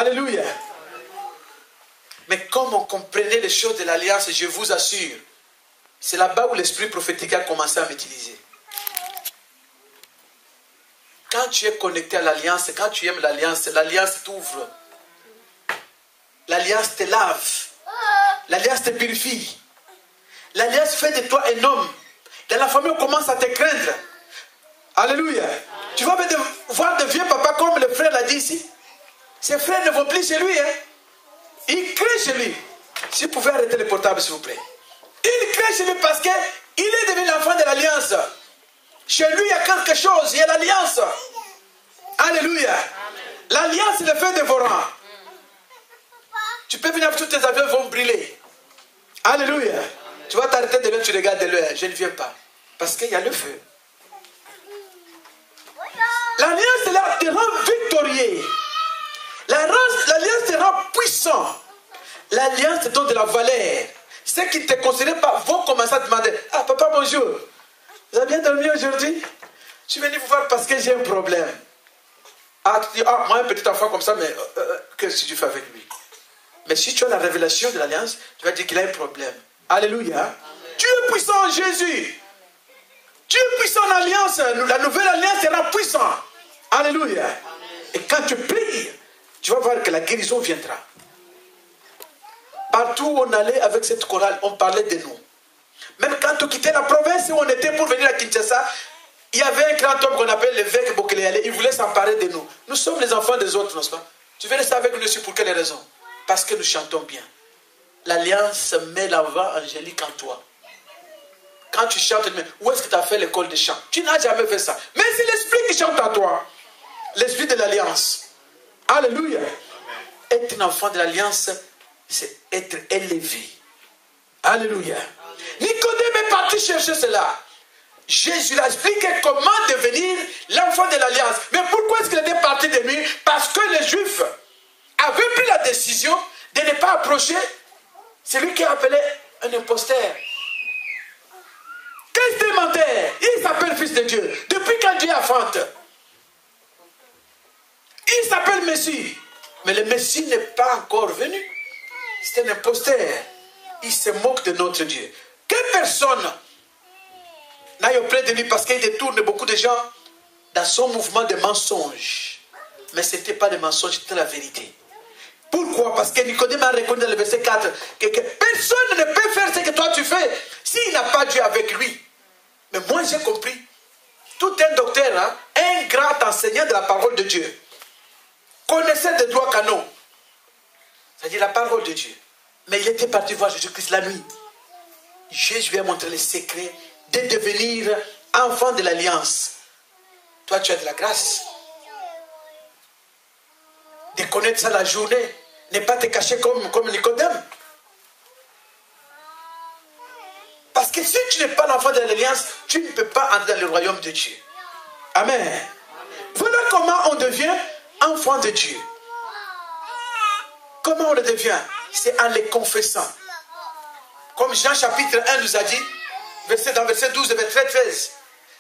Alléluia. Mais comme on comprenait les choses de l'alliance, je vous assure, c'est là-bas où l'esprit prophétique a commencé à m'utiliser. Quand tu es connecté à l'alliance, quand tu aimes l'alliance t'ouvre. L'alliance te lave. L'alliance te purifie. L'alliance fait de toi un homme. Dans la famille, on commence à te craindre. Alléluia. Tu vas voir de vieux papas comme le frère l'a dit ici. Ses frères ne vont plus chez lui. Hein. Il craint chez lui. Si vous pouvez arrêter le portable, s'il vous plaît. Il craint chez lui parce qu'il est devenu l'enfant de l'alliance. Chez lui, il y a quelque chose. Il y a l'alliance. Alléluia. L'alliance, c'est le feu dévorant. Tu peux venir, tous tes avions vont brûler. Alléluia. Tu vas t'arrêter de l'heure, tu regardes de l'heure. Je ne viens pas. Parce qu'il y a le feu. L'alliance, là, te rend victorieux. L'alliance te rend puissant. L'alliance te donne de la valeur. Ceux qui ne te considèrent pas vont commencer à demander: ah, papa, bonjour. Vous avez bien dormi aujourd'hui? Je suis venu vous voir parce que j'ai un problème. Ah, tu dis: ah, moi, un petit enfant comme ça, mais qu'est-ce que tu fais avec lui? Mais si tu as la révélation de l'alliance, tu vas dire qu'il a un problème. Alléluia. Amen. Tu es puissant en Jésus. Tu es puissant en alliance. La nouvelle alliance sera puissante. Alléluia. Amen. Et quand tu pries, tu vas voir que la guérison viendra. Partout où on allait avec cette chorale, on parlait de nous. Même quand on quittait la province où on était pour venir à Kinshasa, il y avait un grand homme qu'on appelle l'évêque Bokeleyale. Il voulait s'emparer de nous. Nous sommes les enfants des autres, n'est-ce pas? Tu veux rester avec nous dessus pour quelle raison? Parce que nous chantons bien. L'alliance met la voix angélique en toi. Quand tu chantes, où est-ce que tu as fait l'école de chant? Tu n'as jamais fait ça. Mais c'est l'esprit qui chante en toi. L'esprit de l'alliance. Alléluia. Être un enfant de l'alliance, c'est être élevé. Alléluia. Nicodème est parti chercher cela. Jésus l'a expliqué comment devenir l'enfant de l'alliance. Mais pourquoi est-ce qu'il était parti de lui? Parce que les Juifs avaient pris la décision de ne pas approcher celui qui est appelé un imposteur. Qu'est-ce qu'il mentait? Il s'appelle fils de Dieu. Depuis quand Dieu affronte? Il s'appelle Messie. Mais le Messie n'est pas encore venu. C'est un imposteur. Il se moque de notre Dieu. Que personne n'aille auprès de lui parce qu'il détourne beaucoup de gens dans son mouvement de mensonge. Mais ce n'était pas des mensonges, c'était la vérité. Pourquoi? Parce que Nicodème a reconnu dans le verset 4 que personne ne peut faire ce que toi tu fais s'il n'a pas Dieu avec lui. Mais moi j'ai compris. Tout un docteur, hein, un grand enseignant de la parole de Dieu, connaissait de droit canon. C'est-à-dire la parole de Dieu. Mais il était parti voir Jésus-Christ la nuit. Jésus lui a montré le secret de devenir enfant de l'alliance. Toi, tu as de la grâce. De connaître ça la journée. Ne pas te cacher comme Nicodème. Parce que si tu n'es pas l'enfant de l'alliance, tu ne peux pas entrer dans le royaume de Dieu. Amen. Amen. Voilà comment on devient enfant de Dieu. Comment on le devient? C'est en les confessant. Comme Jean chapitre 1 nous a dit, dans verset 12 et verset 13.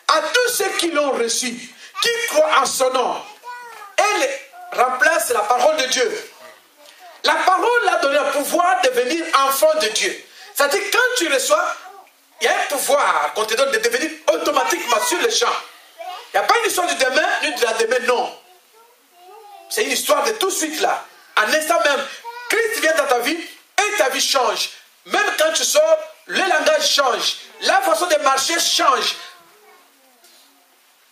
À tous ceux qui l'ont reçu, qui croient en son nom, elle remplace la parole de Dieu. La parole a donné un pouvoir de devenir enfant de Dieu. C'est-à-dire quand tu reçois, il y a un pouvoir qu'on te donne de devenir automatiquement sur le champ. Il n'y a pas une histoire du demain, ni de la demain, non. C'est une histoire de tout de suite là. En instant même, Christ vient dans ta vie et ta vie change. Même quand tu sors, le langage change. La façon de marcher change.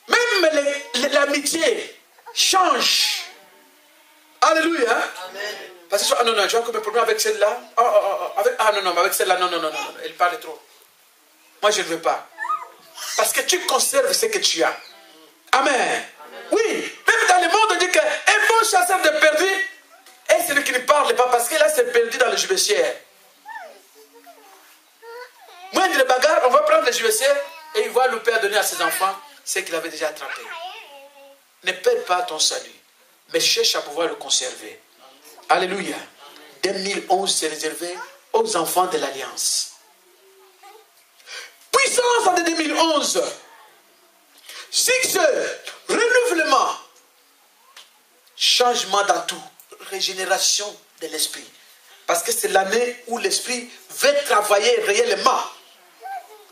Même l'amitié change. Alléluia. Amen. Parce que, ah non, tu as comme un problème avec celle-là. Non, avec celle-là, non, elle parle trop. Moi, je ne veux pas. Parce que tu conserves ce que tu as. Amen. Amen. Oui, même dans le monde, on dit qu'un bon chasseur de perdus est celui qui ne parle pas parce que là, c'est perdu dans le judiciaire. Moins de bagarre, on va prendre le judiciaire et il va le père donner à ses enfants ce qu'il avait déjà attrapé. Ne perds pas ton salut, mais cherche à pouvoir le conserver. Alléluia. 2011, c'est réservé aux enfants de l'Alliance. Puissance en 2011. Succès, renouvellement, changement dans tout, régénération de l'esprit. Parce que c'est l'année où l'esprit veut travailler réellement.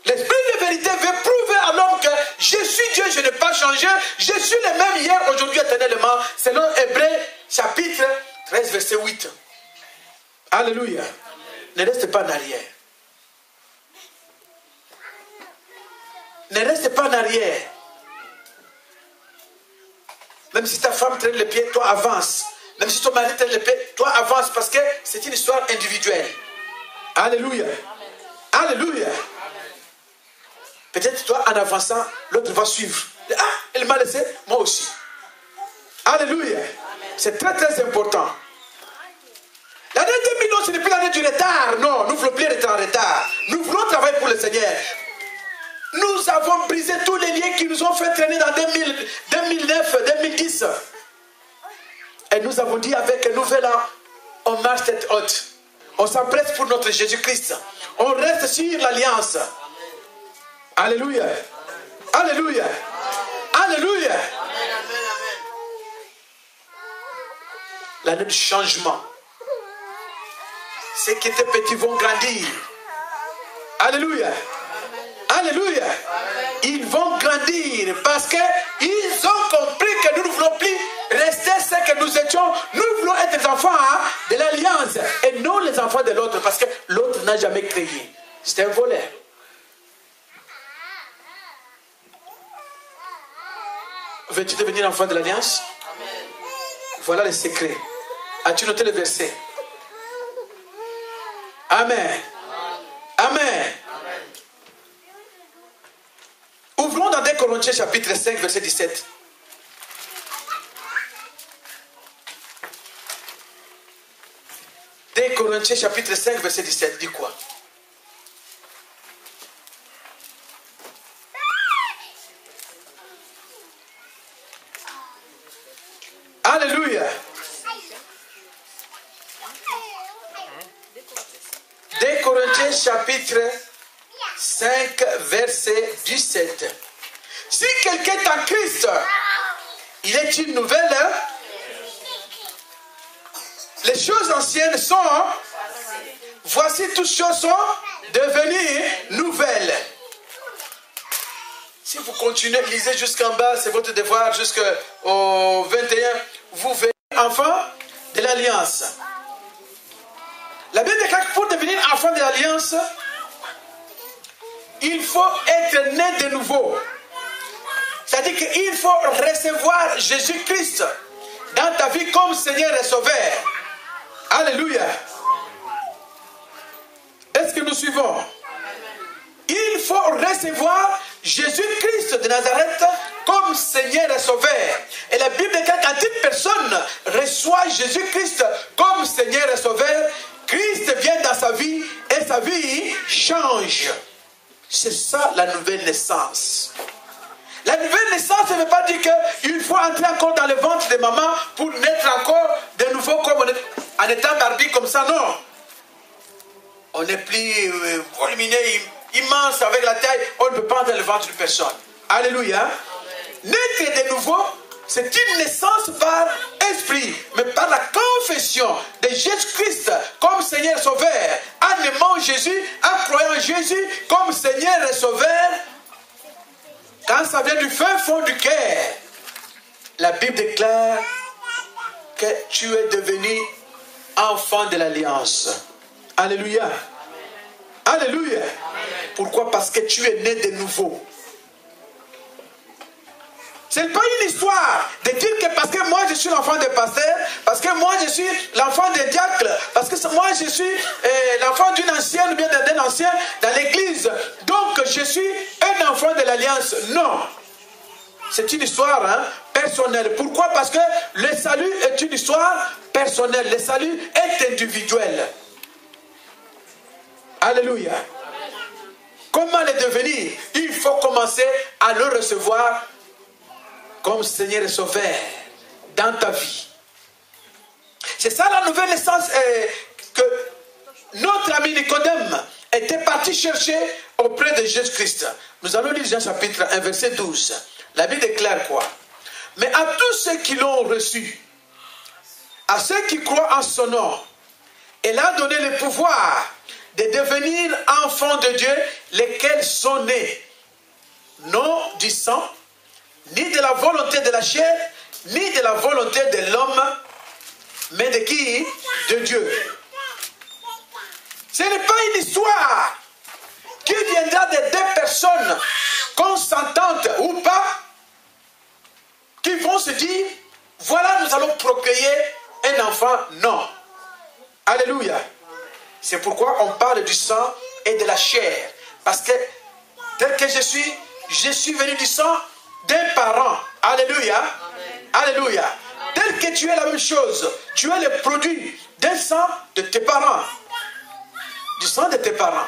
L'esprit de vérité veut prouver à l'homme que je suis Dieu, je n'ai pas changé, je suis le même hier, aujourd'hui, éternellement, selon Hébreux chapitre 13, verset 8. Alléluia. Ne reste pas en arrière. Ne reste pas en arrière. Même si ta femme traîne les pieds, toi avance. Même si ton mari traîne les pieds, toi avance, parce que c'est une histoire individuelle. Alléluia. Alléluia. Peut-être toi, en avançant, l'autre va suivre. Ah, elle m'a laissé, moi aussi. Alléluia. C'est très très important. L'année 2000, ce n'est plus l'année du retard. Non, nous ne voulons plus être en retard. Nous voulons travailler pour le Seigneur. Nous avons brisé tous les liens qui nous ont fait traîner dans 2009, 2010. Et nous avons dit avec un nouvel an, on marche tête haute. On s'empresse pour notre Jésus-Christ. On reste sur l'alliance. Alléluia. Alléluia. Alléluia. L'année du changement. Ceux qui étaient petits vont grandir. Alléluia. Alléluia. Ils vont grandir parce qu'ils ont compris que nous ne voulons plus rester ce que nous étions. Nous voulons être les enfants de l'alliance et non les enfants de l'autre, parce que l'autre n'a jamais créé. C'est un voleur. Veux-tu devenir enfant de l'alliance? Voilà le secret. As-tu noté le verset? Amen. Amen. Ouvrons dans 2 Corinthiens chapitre 5 verset 17. Corinthiens chapitre 5 verset 17 dit quoi? Alléluia. 2 Corinthiens chapitre 5 verset 17. Si quelqu'un est en Christ, il est une nouvelle. Les choses anciennes sont, voici toutes choses sont devenues nouvelles. Si vous continuez, lisez jusqu'en bas, c'est votre devoir, jusqu'au 21, vous verrez enfant de l'Alliance. La Bible déclare que pour devenir enfant de l'Alliance, il faut être né de nouveau. C'est-à-dire qu'il faut recevoir Jésus-Christ dans ta vie comme Seigneur et Sauveur. Alléluia. Est-ce que nous suivons? Il faut recevoir Jésus-Christ de Nazareth comme Seigneur et Sauveur. Et la Bible dit que quand une personne reçoit Jésus-Christ comme Seigneur et Sauveur, Christ vient dans sa vie et sa vie change. C'est ça la nouvelle naissance. La nouvelle naissance ne veut pas dire qu'il faut entrer encore dans le ventre de maman pour naître encore de nouveau comme en étant Barbie comme ça, non. On n'est plus volumineux, immense avec la taille, on ne peut pas entrer dans le ventre d'une personne. Alléluia. Naître de nouveau, c'est une naissance par esprit, mais par la confession de Jésus-Christ comme Seigneur et Sauveur, en aimant Jésus, en croyant Jésus comme Seigneur et Sauveur. Quand ça vient du fin fond du cœur, la Bible déclare que tu es devenu enfant de l'Alliance. Alléluia. Alléluia. Pourquoi? Parce que tu es né de nouveau. Ce n'est pas une histoire de dire que parce que moi je suis l'enfant des pasteurs, parce que moi je suis l'enfant des diacres, parce que moi je suis l'enfant d'une ancienne ou bien d'un ancien dans l'église, donc je suis un enfant de l'Alliance. Non. C'est une histoire personnelle. Pourquoi? Parce que le salut est une histoire personnelle. Le salut est individuel. Alléluia. Comment le devenir? Il faut commencer à le recevoir comme Seigneur et Sauveur dans ta vie. C'est ça la nouvelle naissance que notre ami Nicodème était parti chercher auprès de Jésus-Christ. Nous allons lire Jean chapitre 1 verset 12. La Bible déclare quoi? Mais à tous ceux qui l'ont reçu, à ceux qui croient en son nom, elle a donné le pouvoir de devenir enfants de Dieu, lesquels sont nés, non du sang, ni de la volonté de la chair, ni de la volonté de l'homme, mais de qui? De Dieu. Ce n'est pas une histoire qui viendra de deux personnes consentantes ou pas, qui vont se dire, voilà, nous allons procréer un enfant. Non. Alléluia. C'est pourquoi on parle du sang et de la chair. Parce que, tel que je suis venu du sang d'un parent. Alléluia. Amen. Alléluia. Amen. Tel que tu es la même chose. Tu es le produit d'un sang de tes parents. Du sang de tes parents.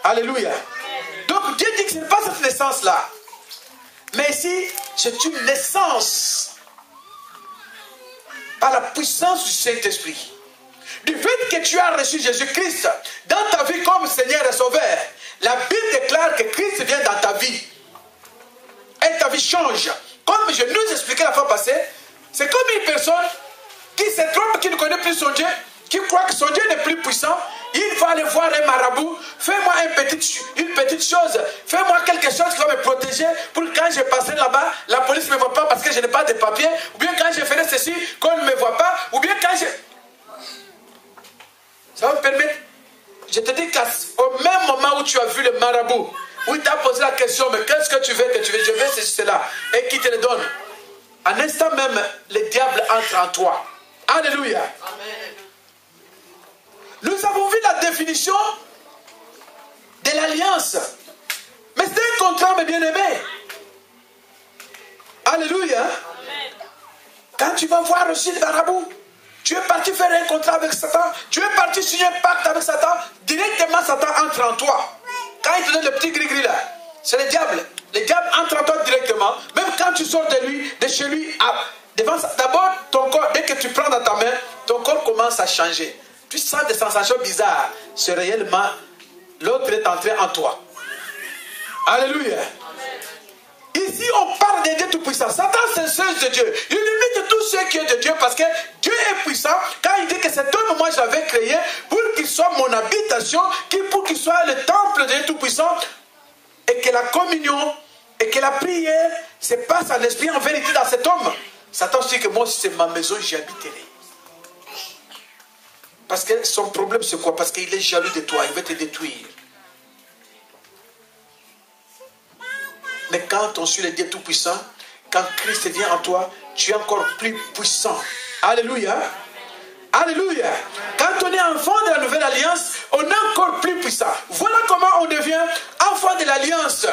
Alléluia. Amen. Donc Dieu dit que ce n'est pas cette naissance-là. Mais ici, c'est une naissance par la puissance du Saint-Esprit. Du fait que tu as reçu Jésus-Christ dans ta vie comme Seigneur et Sauveur, la Bible déclare que Christ vient dans ta vie. Et ta vie change. Comme je nous expliquais la fois passée, c'est comme une personne qui se trompe, qui ne connaît plus son Dieu, qui croit que son Dieu n'est plus puissant. Il va aller voir un marabout. Fais-moi une petite chose. Fais-moi quelque chose qui va me protéger pour quand je passerai là-bas, la police ne me voit pas parce que je n'ai pas de papier. Ou bien quand je ferai ceci, qu'on ne me voit pas. Ou bien quand je... Ça va me permettre. Je te dis qu'au même moment où tu as vu le marabout, où il t'a posé la question, mais qu'est-ce que tu veux que tu veux? Je veux ceci, cela. Et qui te le donne. En instant même, le diable entre en toi. Alléluia. Amen. Nous avons vu la définition de l'alliance. Mais c'est un contrat, mes bien-aimés. Alléluia. Amen. Quand tu vas voir aussi le marabout, tu es parti faire un contrat avec Satan, tu es parti signer un pacte avec Satan, directement Satan entre en toi. Quand il te donne le petit gris-gris là, c'est le diable. Le diable entre en toi directement. Même quand tu sors de chez lui, d'abord ton corps, dès que tu prends dans ta main, ton corps commence à changer. Tu sens des sensations bizarres. C'est réellement, l'autre est entré en toi. Alléluia. Ici, on parle de Dieu Tout-Puissant. Satan, c'est le seul de Dieu. Il limite tout ce qui est de Dieu parce que Dieu est puissant. Quand il dit que cet homme, moi, j'avais créé pour qu'il soit mon habitation, pour qu'il soit le temple de Dieu Tout-Puissant, et que la communion, et que la prière se passe en esprit, en vérité dans cet homme. Satan dit que moi, si c'est ma maison, j'y habiterai. Parce que son problème, c'est quoi? Parce qu'il est jaloux de toi, il veut te détruire. Mais quand on suit le Dieu Tout-Puissant, quand Christ vient en toi, tu es encore plus puissant. Alléluia. Alléluia. Quand on est enfant de la nouvelle alliance, on est encore plus puissant. Voilà comment on devient enfant de l'alliance.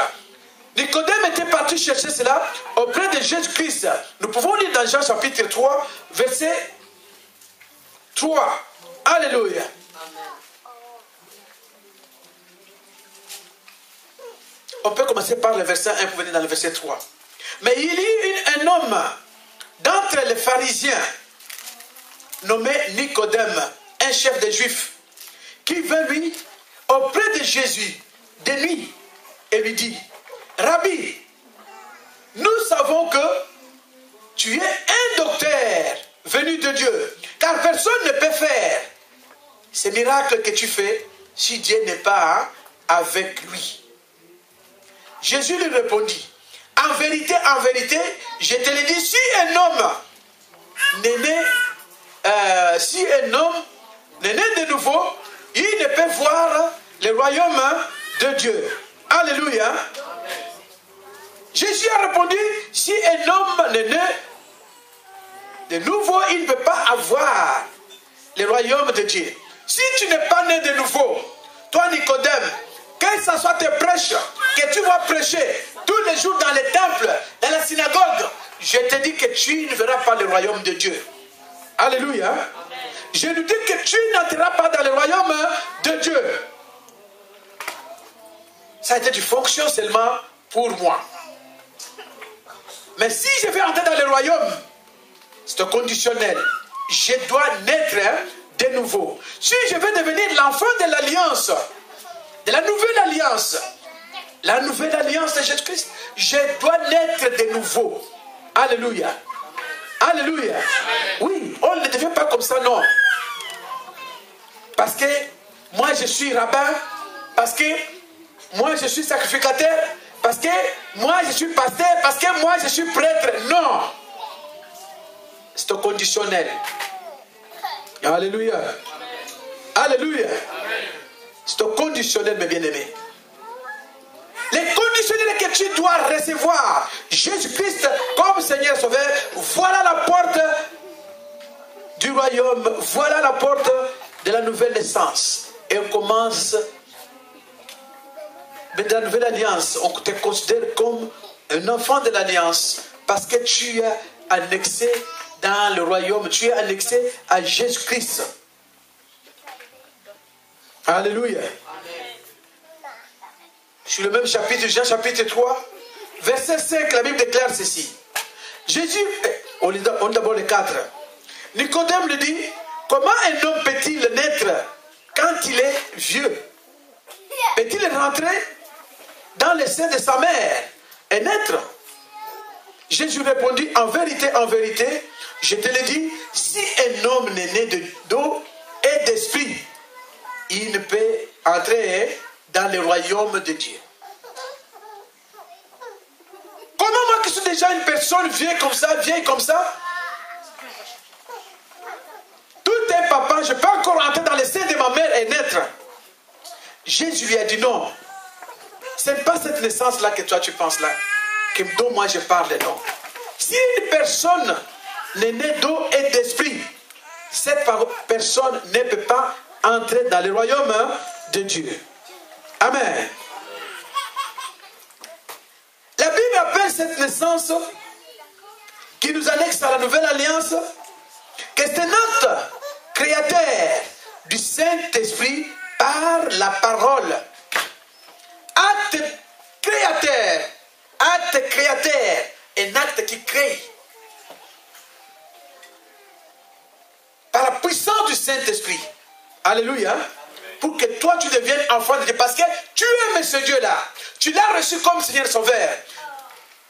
Nicodème était parti chercher cela auprès de Jésus-Christ. Nous pouvons lire dans Jean chapitre 3, verset 3. Alléluia. On peut commencer par le verset 1 pour venir dans le verset 3. Mais il y eut un homme d'entre les pharisiens nommé Nicodème, un chef des Juifs, qui vint lui auprès de Jésus de nuit et lui dit: Rabbi, nous savons que tu es un docteur venu de Dieu, car personne ne peut faire ces miracles que tu fais si Dieu n'est pas avec lui. Jésus lui répondit: en vérité, je te le dis, si un homme n'est né de nouveau, il ne peut voir le royaume de Dieu. Alléluia. Amen. Jésus a répondu: si un homme n'est né de nouveau, il ne peut pas avoir le royaume de Dieu. Si tu n'es pas né de nouveau, toi Nicodème, que ce soit tes prêches que tu vas prêcher tous les jours dans les temples, dans la synagogue, je te dis que tu ne verras pas le royaume de Dieu. Alléluia. Amen. Je nous dis que tu n'entreras pas dans le royaume de Dieu. Ça a été du fonction seulement pour moi. Mais si je vais entrer dans le royaume, c'est conditionnel. Je dois naître de nouveau. Si je veux devenir l'enfant de l'alliance, de la nouvelle alliance de Jésus-Christ, je dois naître de nouveau. Alléluia. Alléluia. Oui, on ne devient pas comme ça je suis rabbin, parce que moi je suis sacrificateur, parce que moi je suis pasteur, parce que moi je suis prêtre. Non. C'est au conditionnel. Alléluia. Alléluia. C'est au conditionnel, mes bien-aimés. Les conditionnels que tu dois recevoir Jésus-Christ comme Seigneur Sauveur, voilà la porte du royaume, voilà la porte de la nouvelle naissance. Et on commence, mais dans la nouvelle alliance, on te considère comme un enfant de l'alliance parce que tu es annexé dans le royaume, tu es annexé à Jésus-Christ. Alléluia. Sur le même chapitre, Jean chapitre 3, verset 5, la Bible déclare ceci. Jésus, on lit d'abord le 4. Nicodème lui dit, comment un homme peut-il naître quand il est vieux? Peut-il rentrer dans le sein de sa mère et naître? Jésus répondit, en vérité, je te le dis, si un homme n'est né d'eau et d'esprit, il ne peut entrer dans le royaume de Dieu. Comment moi qui suis déjà une personne vieille comme ça, tout un papa, je peux encore entrer dans le sein de ma mère et naître? Jésus lui a dit non. Ce n'est pas cette naissance-là que toi tu penses là, dont moi je parle, non. Si une personne n'est née d'eau et d'esprit, cette personne ne peut pas entrer dans le royaume de Dieu. Amen. La Bible appelle cette naissance qui nous annexe à la nouvelle alliance que c'est notre créateur du Saint-Esprit par la parole. Acte créateur, un acte qui crée. Par la puissance du Saint-Esprit. Alléluia. Pour que toi tu deviennes enfant de Dieu. Parce que tu aimes ce Dieu-là. Tu l'as reçu comme Seigneur Sauveur.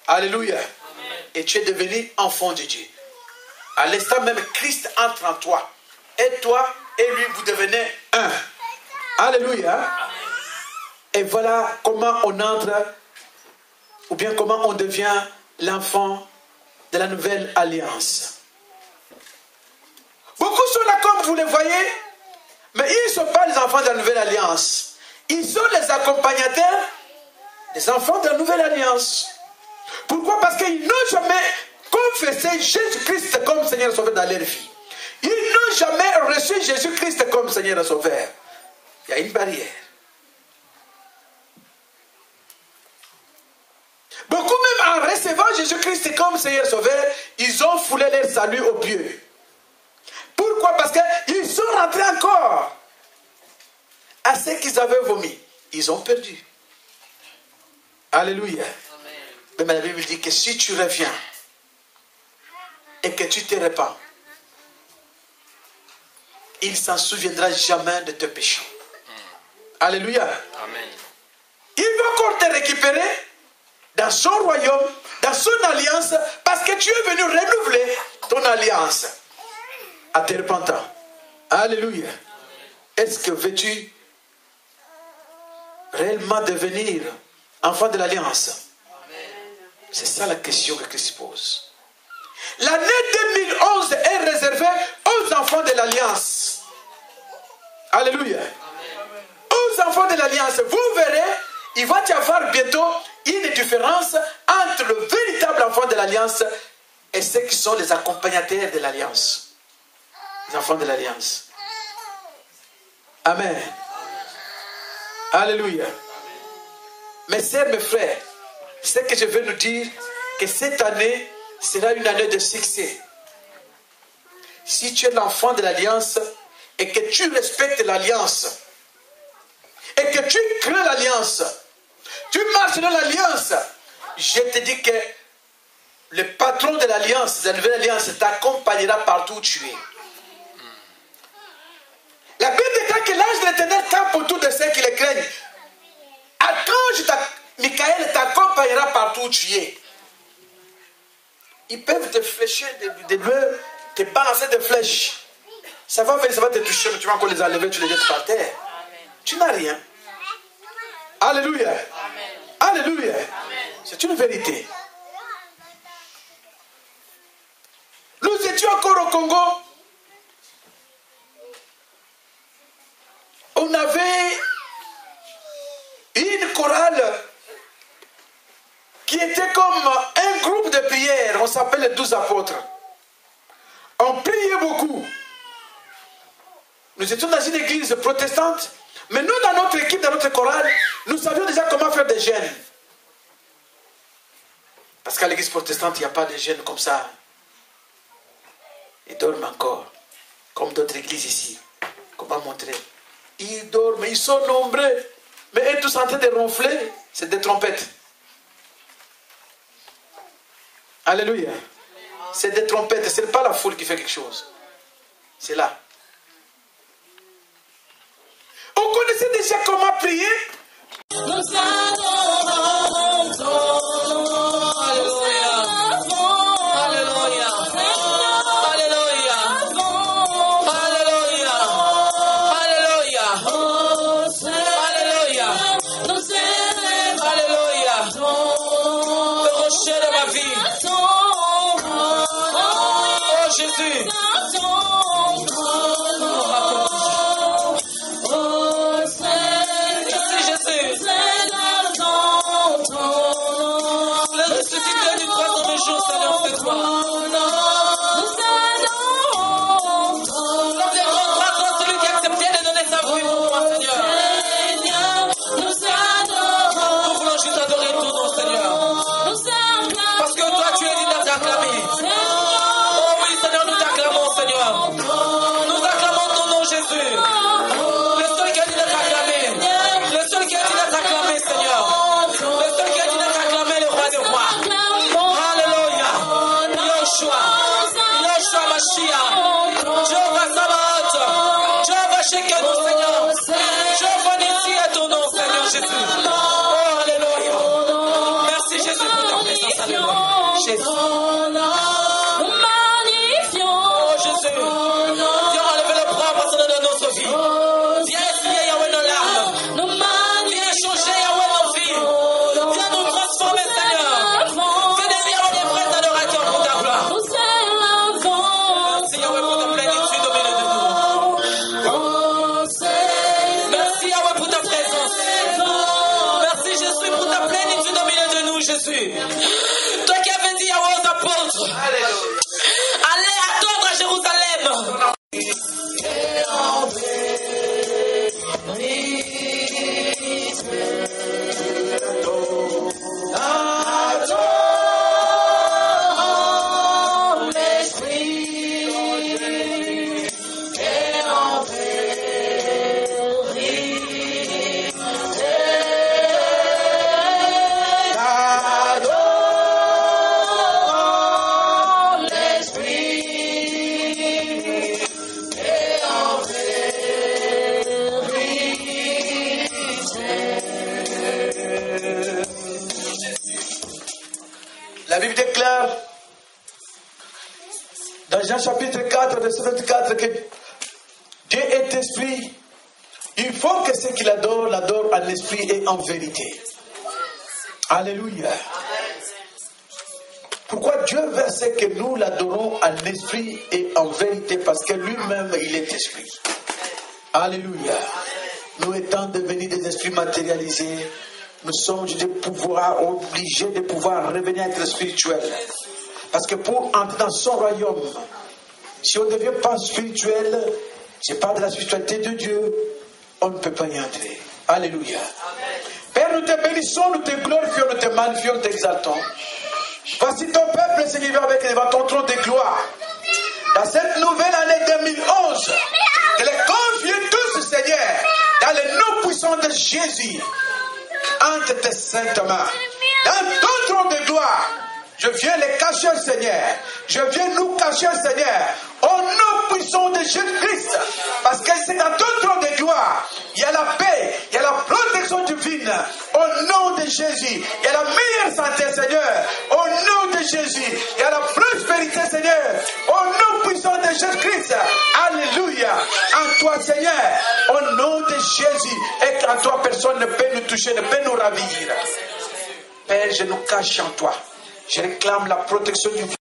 Alléluia. Amen. Et tu es devenu enfant de Dieu. À l'instant même, Christ entre en toi. Et toi et lui, vous devenez un. Alléluia. Amen. Et voilà comment on entre, ou bien comment on devient l'enfant de la nouvelle alliance. Beaucoup sont là comme vous les voyez, mais ils ne sont pas les enfants de la nouvelle alliance. Ils sont les accompagnateurs des enfants de la nouvelle alliance. Pourquoi? Parce qu'ils n'ont jamais confessé Jésus-Christ comme Seigneur Sauveur dans leur vie. Ils n'ont jamais reçu Jésus-Christ comme Seigneur Sauveur. Il y a une barrière. Beaucoup même en recevant Jésus-Christ comme Seigneur Sauveur, ils ont foulé leur salut aux pieds. Pourquoi? Parce qu'ils sont rentrés encore à ce qu'ils avaient vomi. Ils ont perdu. Alléluia. Amen. Mais la Bible dit que si tu reviens et que tu te répands, il ne s'en souviendra jamais de tes péchés. Alléluia. Amen. Il va encore te récupérer dans son royaume, dans son alliance, parce que tu es venu renouveler ton alliance à te repentant. Alléluia. Est-ce que veux-tu réellement devenir enfant de l'alliance? C'est ça la question que Christ pose. L'année 2011 est réservée aux enfants de l'alliance. Alléluia. Aux enfants de l'alliance. Vous verrez, il va y avoir bientôt une différence entre le véritable enfant de l'alliance et ceux qui sont les accompagnateurs de l'alliance. Les enfants de l'alliance. Amen. Alléluia. Mes sœurs, mes frères, ce que je veux nous dire, que cette année sera une année de succès. Si tu es l'enfant de l'alliance et que tu respectes l'alliance et que tu crains l'alliance, tu marches dans l'alliance, je te dis que le patron de l'alliance, de la nouvelle alliance, t'accompagnera partout où tu es. La Bible déclare que l'ange de l'Éternel campe autour de ceux qui le craignent. Archange Michael t'accompagnera partout où tu es. Ils peuvent te flécher, te balancer des flèches. Ça va venir, ça va te toucher, mais tu vas encore les enlever, tu les jettes par terre. tu n'as rien. Alléluia. Alléluia. C'est une vérité. Nous étions encore au Congo. On avait une chorale qui était comme un groupe de prière. On s'appelle les 12 apôtres. On priait beaucoup. Nous étions dans une église protestante. Mais nous, dans notre équipe, dans notre chorale, nous savions déjà comment faire des jeûnes. Parce qu'à l'église protestante, il n'y a pas de jeûnes comme ça. Ils dorment encore. Comme d'autres églises ici. Comment montrer? Ils dorment, ils sont nombreux. Mais eux tous en train de ronfler, c'est des trompettes. Alléluia. C'est des trompettes, ce n'est pas la foule qui fait quelque chose. C'est là. On connaissait déjà comment prier. Nous adorons ton nom. Alléluia. Alléluia. Alléluia. Alléluia. Alléluia. Alléluia. Alléluia. Le rocher de ma vie. Oh Jésus. Seigneur, c'est toi. Celui qui a accepté de donner sa vie pour moi, Seigneur. Nous voulons juste adorer ton nom, Seigneur. Parce que toi, tu es digne d'être acclamé. Oh oui, Seigneur, nous t'acclamons, Seigneur. Nous acclamons ton nom, Jésus. Le seul qui a dit d'être acclamé. Le seul qui a dit d'être acclamé, Seigneur. Le seul qui a dit d'être acclamé, le roi des rois. Yoshua Mashiach, Jehovah Sabaoth, Jehovah Shekenu, Seigneur. Jehovah Nissi est ton nom, Seigneur Jésus. Oh, alléluia. Merci Jésus pour ta présence, alléluia. Jésus. Oh Jésus. Viens enlever le poids personnel de notre vie. Viens essuyer Yahweh nos larmes. Viens changer Yahweh nos vies. Viens nous transformer, Seigneur. Fais des Yahweh des vrais adorateurs pour ta gloire. Merci Yahweh pour ta plénitude au milieu de nous. Merci Yahweh pour ta présence. Merci Jésus pour ta plénitude au milieu de nous, Jésus. Toi qui avais dit Yahweh aux apôtres, allez attendre à Jérusalem. La Bible déclare dans Jean chapitre 4, verset 24 que Dieu est esprit. Il faut que ceux qui l'adorent en esprit et en vérité. Alléluia. Pourquoi Dieu veut que nous l'adorons en esprit et en vérité? Parce que lui-même, il est esprit. Alléluia. Nous étant devenus des esprits matérialisés, nous sommes obligés de pouvoir revenir à être spirituels. Parce que pour entrer dans son royaume, si on ne devient pas spirituel, c'est pas de la spiritualité de Dieu, on ne peut pas y entrer. Alléluia. Amen. Père, nous te bénissons, nous te glorifions, nous te magnifions, nous t'exaltons. Voici ton peuple, Seigneur, avec devant ton trône de gloire. Dans cette nouvelle année 2011, que les confiés tous, Seigneur, dans le nom puissant de Jésus, entre tes saintes mains, dans ton trône de gloire, je viens les cacher, Seigneur. Je viens nous cacher, Seigneur, au nom puissant de Jésus-Christ. Parce que c'est dans ton trône de gloire, il y a la paix, il y a la protection divine. Au nom de Jésus, il y a la meilleure santé, Seigneur. Au nom de Jésus, il y a la prospérité, Seigneur. Au nom puissant de Jésus-Christ. Alléluia. Alléluia. En toi, Seigneur, au nom de Jésus, et qu'en toi, personne ne peut nous toucher, ne peut nous ravir. Père, je nous cache en toi. Je réclame la protection du